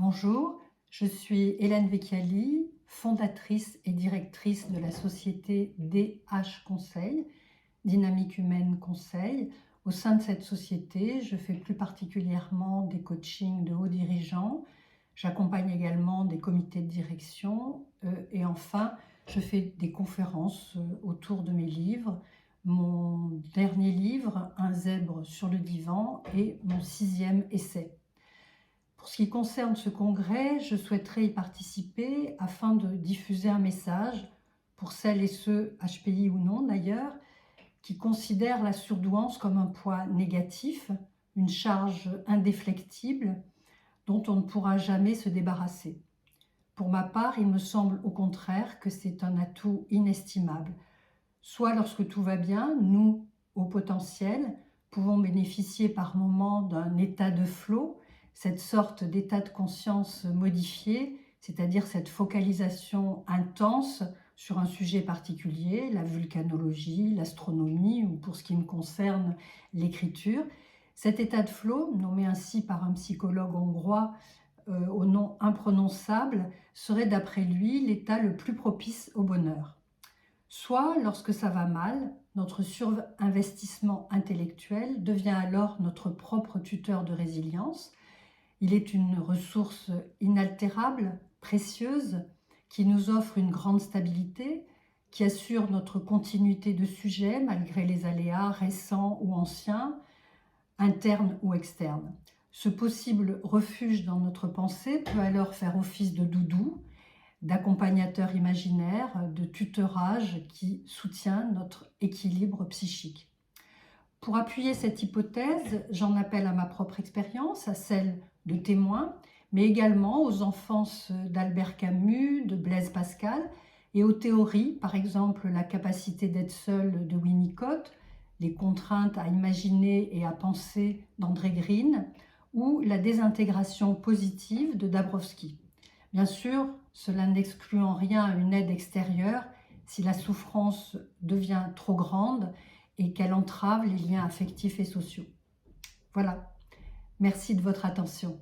Bonjour, je suis Hélène Vecchiali, fondatrice et directrice de la société DH Conseil, Dynamique Humaine Conseil. Au sein de cette société, je fais plus particulièrement des coachings de hauts dirigeants. J'accompagne également des comités de direction et enfin, je fais des conférences autour de mes livres. Mon dernier livre, Un zèbre sur le divan, est mon 6e essai. Pour ce qui concerne ce congrès, je souhaiterais y participer afin de diffuser un message pour celles et ceux, HPI ou non d'ailleurs, qui considèrent la surdouance comme un poids négatif, une charge indéflectible dont on ne pourra jamais se débarrasser. Pour ma part, il me semble au contraire que c'est un atout inestimable. Soit lorsque tout va bien, nous, au potentiel, pouvons bénéficier par moments d'un état de flow, cette sorte d'état de conscience modifié, c'est-à-dire cette focalisation intense sur un sujet particulier, la vulcanologie, l'astronomie ou pour ce qui me concerne, l'écriture. Cet état de flow, nommé ainsi par un psychologue hongrois au nom imprononçable, serait d'après lui l'état le plus propice au bonheur. Soit, lorsque ça va mal, notre surinvestissement intellectuel devient alors notre propre tuteur de résilience. Il est une ressource inaltérable, précieuse, qui nous offre une grande stabilité, qui assure notre continuité de sujet malgré les aléas récents ou anciens, internes ou externes. Ce possible refuge dans notre pensée peut alors faire office de doudou, d'accompagnateur imaginaire, de tuteurage qui soutient notre équilibre psychique. Pour appuyer cette hypothèse, j'en appelle à ma propre expérience, à celle de témoins, mais également aux enfances d'Albert Camus, de Blaise Pascal, et aux théories, par exemple la capacité d'être seul de Winnicott, les contraintes à imaginer et à penser d'André Green, ou la désintégration positive de Dabrowski. Bien sûr, cela n'exclut en rien une aide extérieure si la souffrance devient trop grande et qu'elle entrave les liens affectifs et sociaux. Voilà, merci de votre attention.